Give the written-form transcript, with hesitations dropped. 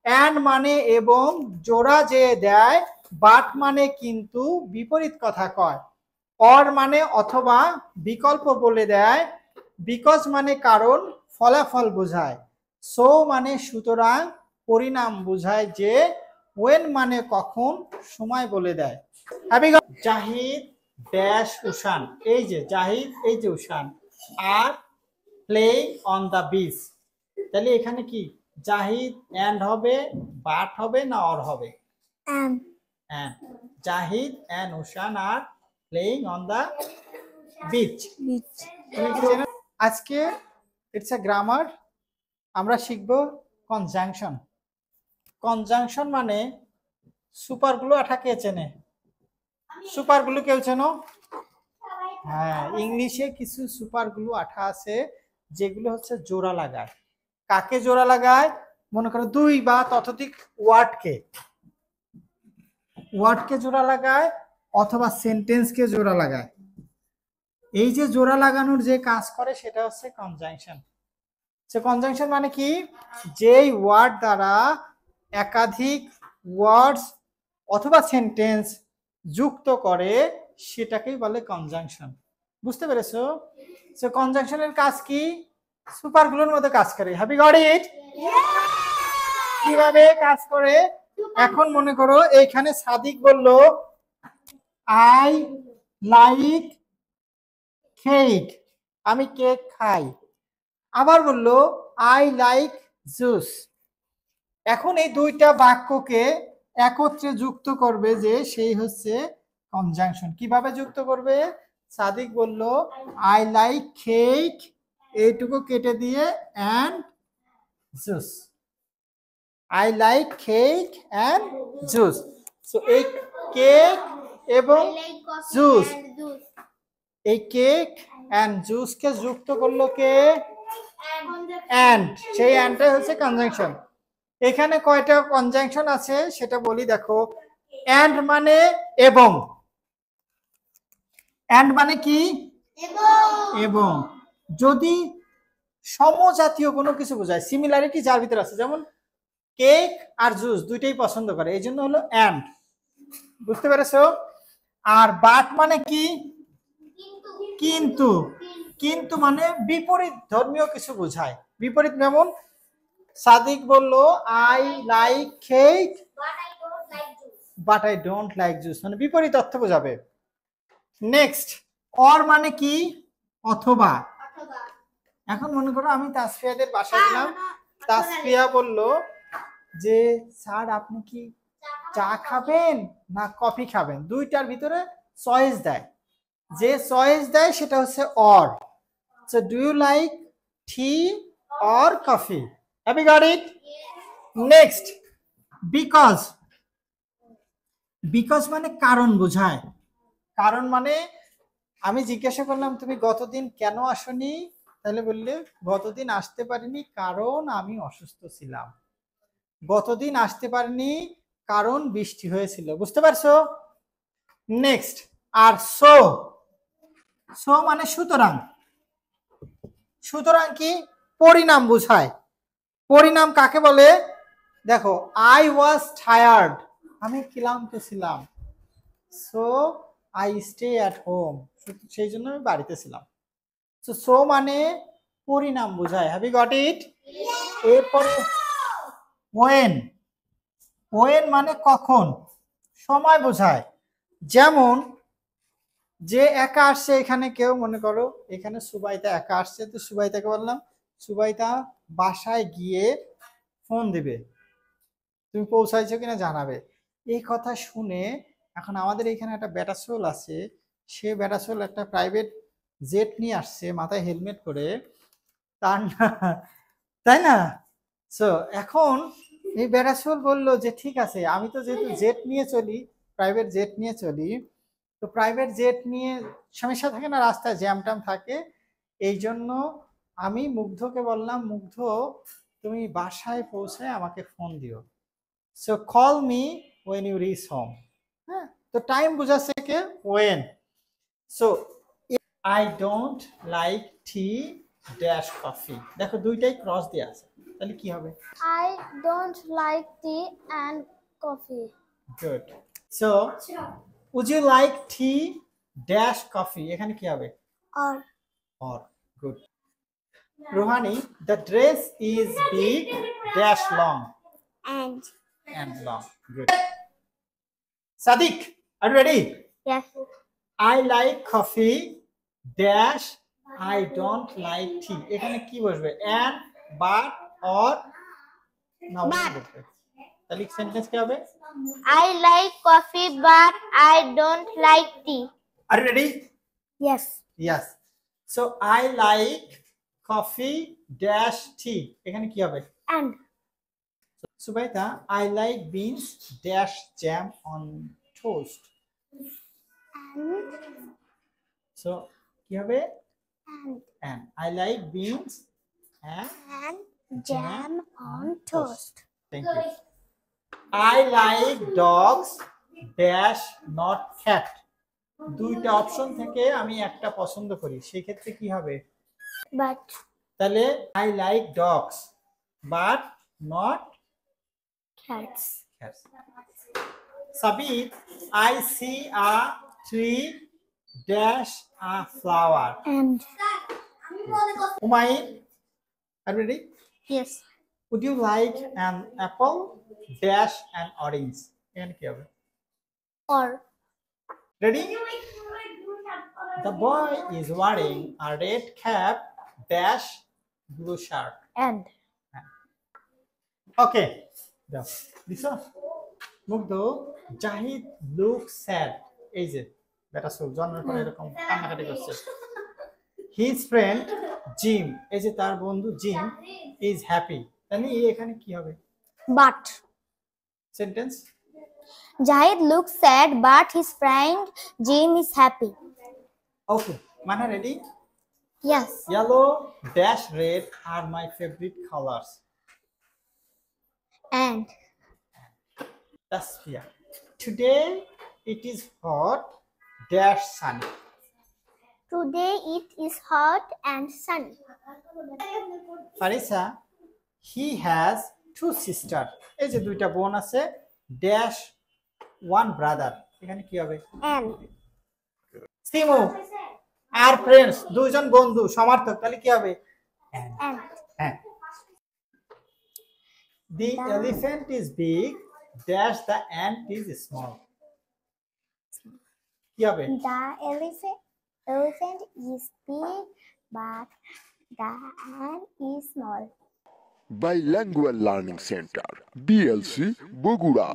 And মানে এবং জোড়া যে দেয়, বাট মানে কিন্তু বিপরীত কথা কয়, অর মানে অথবা বিকল্প বলে দেয়, বিকজ মানে কারণ ফলাফল বোঝায়, সো মানে সুতরাং পরিণাম বোঝায়, যে ওয়েন মানে কখন সময় বলে দেয়। জাহিদ ড্যাশ উশান, এই যে জাহিদ এই যে Oshane are playing on the beach, তাহলে এখানে কি জাহিদ এন্ড হবে, বাট হবে না অর হবে? and Zahid and Ushan are playing on the beach. beach. আজকে ইটস এ গ্রামার, আমরা শিখব কনজাংশন। কনজাংশন মানে সুপারগুলো আঠা কে চেনে? সুপারগুলো কেউ চেনো? হ্যাঁ, ইংলিশে কিছু সুপারগুলো আঠা আছে যেগুলো হচ্ছে জোড়া লাগায়। কাকে জোড়া লাগায়? মনে করো দুই বা ততোধিক ওয়ার্ডকে জোড়া লাগায় অথবা সেন্টেন্সকে জোড়া লাগায়। এই যে জোড়া লাগানোর যে কাজ করে সেটা হচ্ছে কনজাংশন। সে কনজাংশন মানে কি? যেই ওয়ার্ড দ্বারা একাধিক ওয়ার্ডস অথবা সেন্টেন্স যুক্ত করে সেটাকেই বলে কনজাংশন। বুঝতে পেরেছো? সো কনজাংশনের কাজ কি? সুপারগুলোর মধ্যে কাজ করে। Have you got it? কিভাবে কাজ করে? এখন মনে করো এইখানে সাদিক বলল আই লাইক কেক, আমি কেক খাই। আবার বলল আই লাইক জুস। এখন এই দুইটা বাক্যকে একত্রে যুক্ত করবে যে সেই হচ্ছে কনজাংশন। কিভাবে যুক্ত করবে? সাদিক বলল আই লাইক কেক, এইটুকু কেটে দিয়ে and juice. I like cake and juice. So এই কেক এবং জুস, এই কেক অ্যান্ড জুসকে যুক্ত করলো কে? অ্যান্ড। সেই অ্যান্ডটাই হচ্ছে কনজাংশন। এখানে কয়টা কনজাংশন আছে সেটা বলি, দেখো। অ্যান্ড মানে এবং। অ্যান্ড মানে কি? এবং। যদি সমজাতীয় কোনো কিছু বোঝায়, সিমিলারিটি যার ভিতরে আছে, যেমন কেক আর জুস দুইটাই পছন্দ করে, এই জন্য হলো অ্যান্ড। বুঝতে পেরেছো? আর বাট মানে কি? কিন্তু। কিন্তু মানে বিপরীত ধর্মীয় কিছু বোঝায়। বিপরীত, যেমন সাদিক বলল I like cake but I don't like juice, মানে বিপরীত অর্থ বোঝাবে। নেক্সট, অর মানে কি? অথবা। এখন মনে করো আমি তাসফিয়াদের বাসায় গেলাম, তাসফিয়া বলল যে স্যার আপনি কি চা খাবেন না কফি খাবেন? দুইটার ভিতরে চয়েস দেয়, যে চয়েস দেয় সেটা হচ্ছে or. So do you like tea or coffee? Have you got it? Next, because. Because মানে কারণ বোঝায়। কারণ মানে আমি জিজ্ঞাসা করলাম তুমি গতদিন কেন আসনি, তাহলে বললে গতদিন আসতে পারিনি কারণ আমি অসুস্থ ছিলাম, গতদিন আসতে পারিনি কারণ বৃষ্টি হয়েছিল। বুঝতে পারছো? নেক্সট, আর সো। সো মানে সুতরাং। সুতরাং কি? পরিণাম বোঝায়। পরিণাম কাকে বলে? দেখো, আই ওয়াজ টায়ার্ড, আমি ক্লান্ত ছিলাম, so I stay at home, সেই জন্য আমি বাড়িতে ছিলাম। সো মানে পরিণাম বোঝায়। Have you got it? এরপরে ওয়েন। ওয়েন মানে কখন, সময় বোঝায়। যেমন যে একা আসছে, এখানে কেউ মনে করো এখানে সুবাইতা একা আসছে, তো সুবাইতাকে বললাম সুবাইতা বাসায় গিয়ে ফোন দিবে, তুমি পৌঁছাইছো কিনা জানাবে। এই কথা শুনে এখন আমাদের এখানে একটা বেটাসোল আছে, সে বেটাসোল একটা প্রাইভেট জেট নিয়ে আসছে মাথায় হেলমেট করে, তার না, তাই না? সো এখন এই বেটাসোল বলল যে ঠিক আছে, আমি তো যেহেতু জেট নিয়ে চলি, প্রাইভেট জেট নিয়ে চলি, তো প্রাইভেট জেট নিয়ে সমস্যা থাকে না, রাস্তায় জ্যাম ট্যাম থাকে, এই জন্য আমি মুগ্ধকে বললাম মুগ্ধ তুমি বাসায় পৌঁছায় আমাকে ফোন দিও, so call me when you reach home. হ্যাঁ, তো টাইম বোঝাচ্ছে কে? When. So I don't like tea dash coffee, দেখো দুইটাই ক্রস দিয়ে আছে। তাহলে কি হবে? I don't like tea and coffee. Good. So, would you like tea dash coffee? এখানে কি হবে? Or. Good. Rohani, the dress is big dash long. And long. Good. Sadiq, are you ready? Yes. I like coffee dash I don't like tea. এখানে কি বসবে? And, but, or না বসবে। তাহলে sentence কি হবে? I like coffee but I don't like tea. Are you ready? Yes. Yes. So I like coffee dash tea. এখানে কি হবে? And Subaita, I like beans dash jam on toast. So কি হবে? And I like beans and jam on toast. Thank you. I like dogs dash not cat. দুইটা option থেকে আমি একটা পছন্দ করি, সেই ক্ষেত্রে কি হবে? But তাহলে I like dogs but not cats. cats. Sabit, I see a tree dash a flower. And Umayn, are you ready? yes. Would you like an apple dash an orange? এখানে কি হবে? Or Ready? The boy is wearing a red cap dash blue shirt. and Okay. Lisa, মুগ্ধ, Zahid looks sad. এই যে বেটা সুখ জন্মের পরে এরকম কান্নাকাটি করছে। His friend Jim, এই যে তার বন্ধু জিম is happy. তাহলে এখানে কি হবে? but sentence? Jahid looks sad but his friend Jim is happy. Okay. Mana ready? Yes. Yellow dash red are my favorite colors. And Tasfia, today it is hot dash sunny. today it is hot and sunny. Farisa, he has two sisters. এই যে দুইটা বোন আছে dash one brother. এখানে কি হবে? And সিমু, R friends, দুইজন বন্ধু সমার্থক, তাহলে কি হবে? and হ্যাঁ। The elephant is big dash the ant is small. কি হবে? the elephant is big but the ant is small. Bilingual Learning Center, BLC, Bogura.